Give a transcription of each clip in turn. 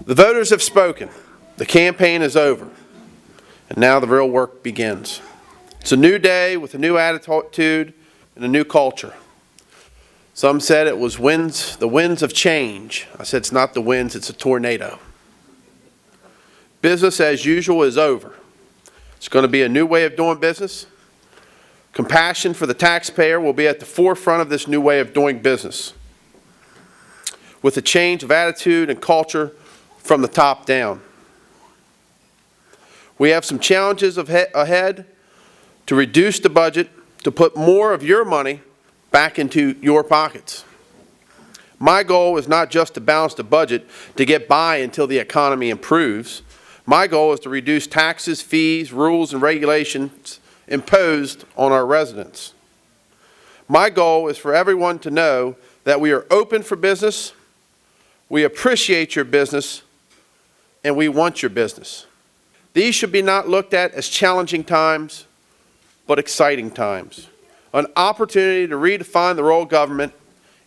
The voters have spoken. The campaign is over. And now the real work begins. It's a new day with a new attitude and a new culture. Some said it was the winds of change. I said it's not the winds, it's a tornado. Business as usual is over. It's going to be a new way of doing business. Compassion for the taxpayer will be at the forefront of this new way of doing business, with a change of attitude and culture from the top down. We have some challenges ahead to reduce the budget, to put more of your money back into your pockets. My goal is not just to balance the budget to get by until the economy improves. My goal is to reduce taxes, fees, rules, and regulations imposed on our residents. My goal is for everyone to know that we are open for business, we appreciate your business, and we want your business. These should be not looked at as challenging times, but exciting times. An opportunity to redefine the role of government,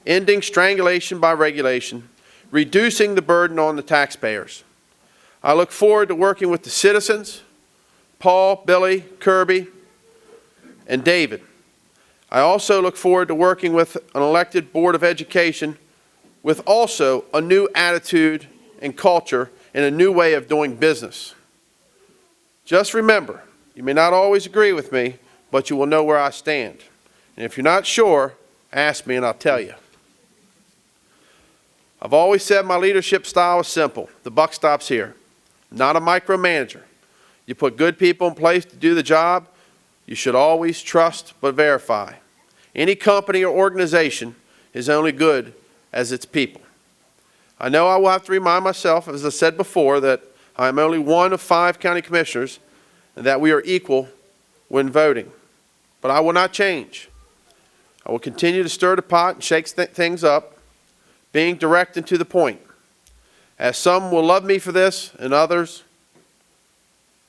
ending strangulation by regulation, reducing the burden on the taxpayers. I look forward to working with the citizens, Paul, Billy, Kirby, and David. I also look forward to working with an elected Board of Education with also a new attitude and culture and a new way of doing business. Just remember, you may not always agree with me, but you will know where I stand. And if you're not sure, ask me and I'll tell you. I've always said my leadership style is simple. The buck stops here. Not a micromanager. You put good people in place to do the job. You should always trust but verify. Any company or organization is only good as its people. I know I will have to remind myself, as I said before, that I am only one of 5 county commissioners and that we are equal when voting. But I will not change. I will continue to stir the pot and shake things up, being direct and to the point. As some will love me for this and others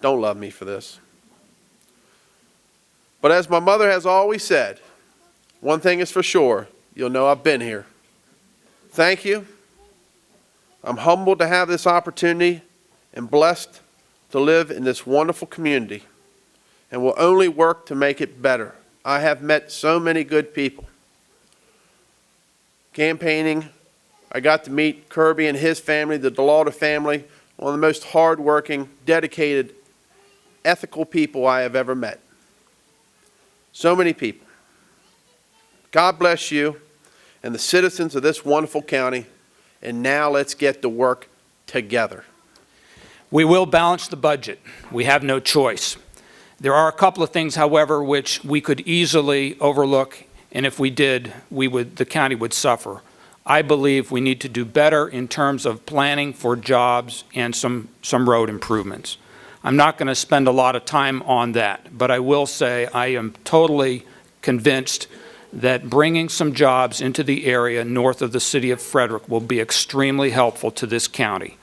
don't love me for this. But as my mother has always said, one thing is for sure, you'll know I've been here. Thank you. I'm humbled to have this opportunity and blessed to live in this wonderful community, and will only work to make it better. I have met so many good people. Campaigning, I got to meet Kirby and his family, the DeLauder family, one of the most hardworking, dedicated, ethical people I have ever met. So many people. God bless you and the citizens of this wonderful county, and now let's get to work together. We will balance the budget. We have no choice. There are a couple of things, however, which we could easily overlook, and if we did, the county would suffer. I believe we need to do better in terms of planning for jobs and some road improvements. I'm not going to spend a lot of time on that, but I will say I am totally convinced that bringing some jobs into the area north of the city of Frederick will be extremely helpful to this county.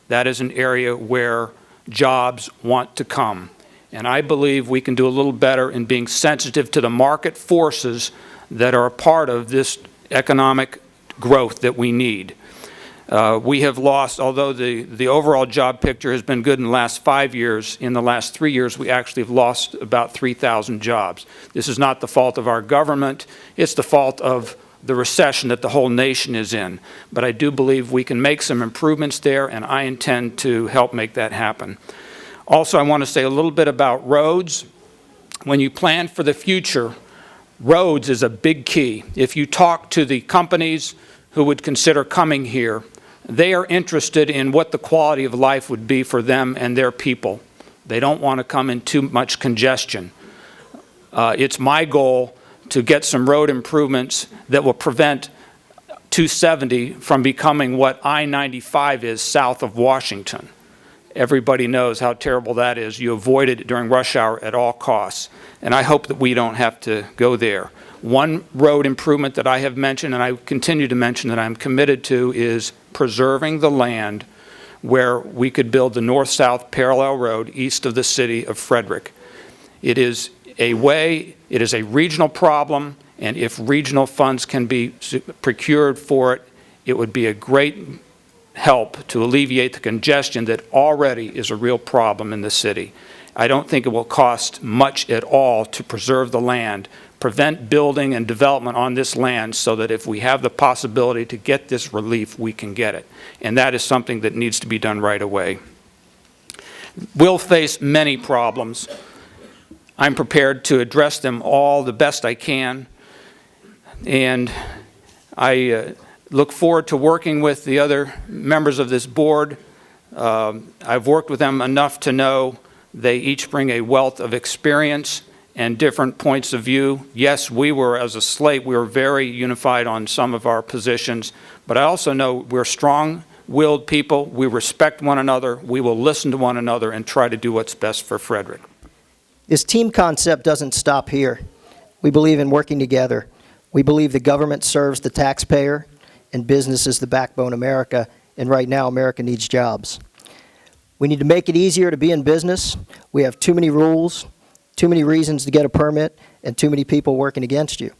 That is an area where jobs want to come. And I believe we can do a little better in being sensitive to the market forces that are a part of this economic growth that we need. We have lost, although the overall job picture has been good in the last 5 years, in the last 3 years we actually have lost about 3,000 jobs. This is not the fault of our government, it's the fault of the recession that the whole nation is in. But I do believe we can make some improvements there, and I intend to help make that happen. Also, I want to say a little bit about roads. When you plan for the future, roads is a big key. If you talk to the companies who would consider coming here, they are interested in what the quality of life would be for them and their people. They don't want to come in too much congestion. It's my goal to get some road improvements that will prevent 270 from becoming what I-95 is south of Washington. Everybody knows how terrible that is. You avoid it during rush hour at all costs. And I hope that we don't have to go there. One road improvement that I have mentioned, and I continue to mention that I'm committed to, is preserving the land where we could build the north-south parallel road east of the city of Frederick. It is a regional problem, and if regional funds can be procured for it, it would be a great help to alleviate the congestion that already is a real problem in the city. I don't think it will cost much at all to preserve the land, prevent building and development on this land so that if we have the possibility to get this relief, we can get it. And that is something that needs to be done right away. We'll face many problems. I'm prepared to address them all the best I can, and I look forward to working with the other members of this board. I've worked with them enough to know they each bring a wealth of experience and different points of view. Yes, we were, as a slate, we were very unified on some of our positions, but I also know we're strong-willed people. We respect one another. We will listen to one another and try to do what's best for Frederick. This team concept doesn't stop here. We believe in working together. We believe the government serves the taxpayer and business is the backbone of America, and right now America needs jobs. We need to make it easier to be in business. We have too many rules, too many reasons to get a permit, and too many people working against you.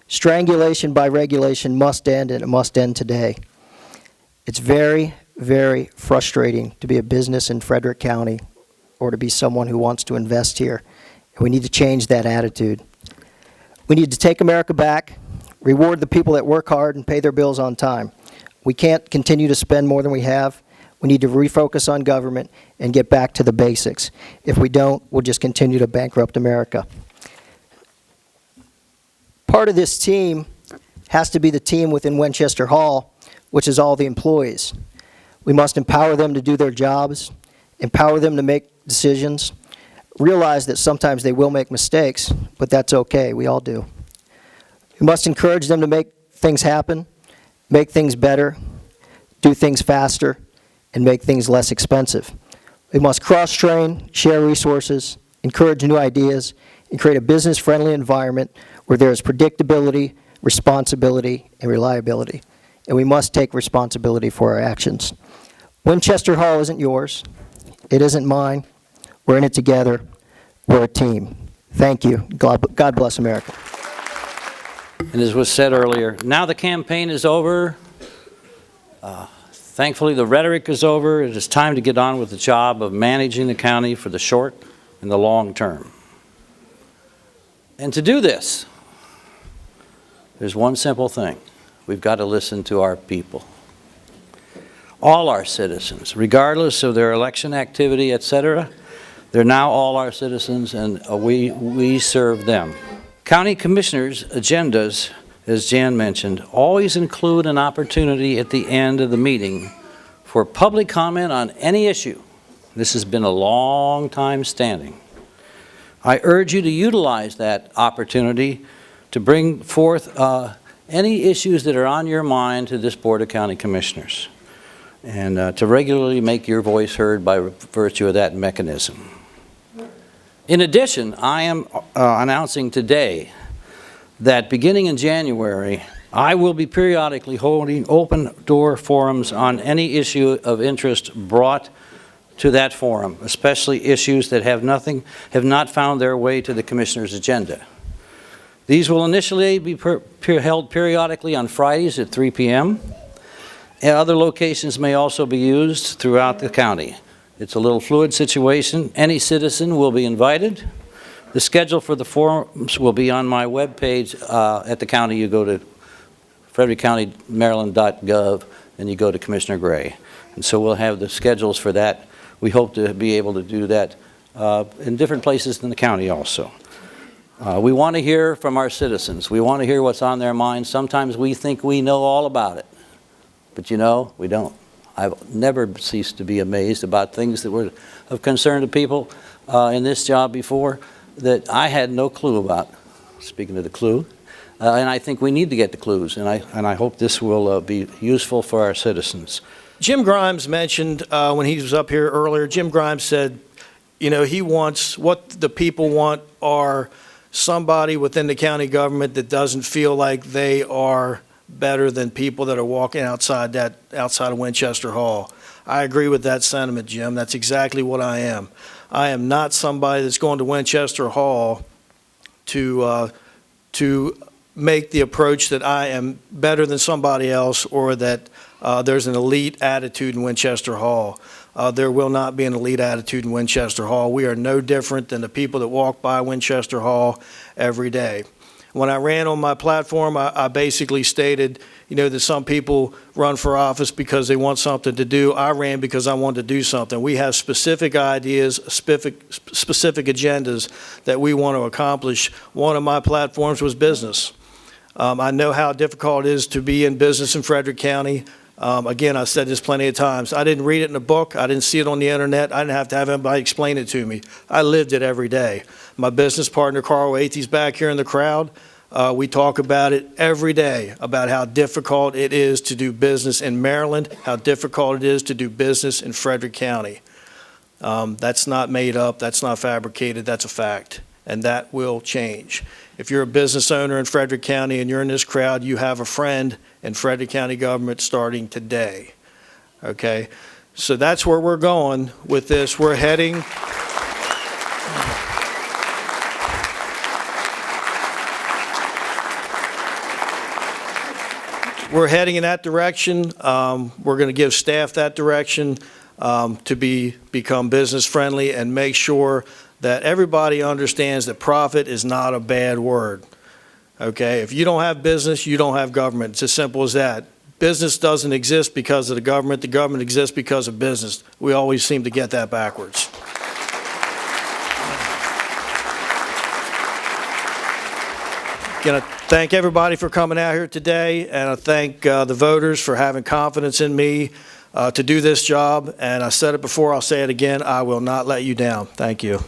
Strangulation by regulation must end, and it must end today. It's very, very frustrating to be a business in Frederick County or to be someone who wants to invest here. And we need to change that attitude. We need to take America back, reward the people that work hard and pay their bills on time. We can't continue to spend more than we have. We need to refocus on government and get back to the basics. If we don't, we'll just continue to bankrupt America. Part of this team has to be the team within Winchester Hall, which is all the employees. We must empower them to do their jobs, empower them to make decisions, realize that sometimes they will make mistakes, but that's okay. We all do. We must encourage them to make things happen, make things better, do things faster, and make things less expensive. We must cross-train, share resources, encourage new ideas, and create a business-friendly environment where there is predictability, responsibility, and reliability. And we must take responsibility for our actions. Winchester Hall isn't yours. It isn't mine. We're in it together. We're a team. Thank you. God bless America. And as was said earlier, now the campaign is over. Thankfully, the rhetoric is over. It is time to get on with the job of managing the county for the short and the long term. And to do this, there's one simple thing. We've got to listen to our people. All our citizens, regardless of their election activity, etc., they're now all our citizens, and we serve them. County commissioners' agendas, as Jan mentioned, always include an opportunity at the end of the meeting for public comment on any issue. This has been a long time standing. I urge you to utilize that opportunity to bring forth any issues that are on your mind to this Board of County Commissioners, and to regularly make your voice heard by virtue of that mechanism. In addition, I am announcing today that beginning in January, I will be periodically holding open-door forums on any issue of interest brought to that forum, especially issues that have not found their way to the Commissioner's agenda. These will initially be held periodically on Fridays at 3 p.m. And other locations may also be used throughout the county. It's a little fluid situation. Any citizen will be invited. The schedule for the forums will be on my webpage at the county. You go to frederickcountymaryland.gov and you go to Commissioner Gray. And so we'll have the schedules for that. We hope to be able to do that in different places in the county also. We want to hear from our citizens. We want to hear what's on their minds. Sometimes we think we know all about it, but you know, we don't. I've never ceased to be amazed about things that were of concern to people in this job before that I had no clue about. Speaking of the clue, and I think we need to get the clues, and I hope this will be useful for our citizens. Jim Grimes mentioned when he was up here earlier, Jim Grimes said, you know, he wants, what the people want are somebody within the county government that doesn't feel like they are better than people that are walking outside of Winchester Hall. I agree with that sentiment, Jim. That's exactly what I am. I am not somebody that's going to Winchester Hall to make the approach that I am better than somebody else or that there's an elite attitude in Winchester Hall. There will not be an elite attitude in Winchester Hall. We are no different than the people that walk by Winchester Hall every day. When I ran on my platform, I basically stated, that some people run for office because they want something to do. I ran because I wanted to do something. We have specific ideas, specific agendas that we want to accomplish. One of my platforms was business. I know how difficult it is to be in business in Frederick County. Again, I've said this plenty of times. I didn't read it in a book. I didn't see it on the internet. I didn't have to have anybody explain it to me. I lived it every day. My business partner, Carl Athey's back here in the crowd. We talk about it every day, about how difficult it is to do business in Maryland, how difficult it is to do business in Frederick County. That's not made up. That's not fabricated. That's a fact. And that will change. If you're a business owner in Frederick County and you're in this crowd, you have a friend in Frederick County government starting today. Okay? So that's where we're going with this. We're heading in that direction. We're going to give staff that direction to become business friendly and make sure that everybody understands that profit is not a bad word. Okay? If you don't have business, you don't have government. It's as simple as that. Business doesn't exist because of the government exists because of business. We always seem to get that backwards. Going to thank everybody for coming out here today, and I thank the voters for having confidence in me to do this job. And I said it before, I'll say it again, I will not let you down. Thank you.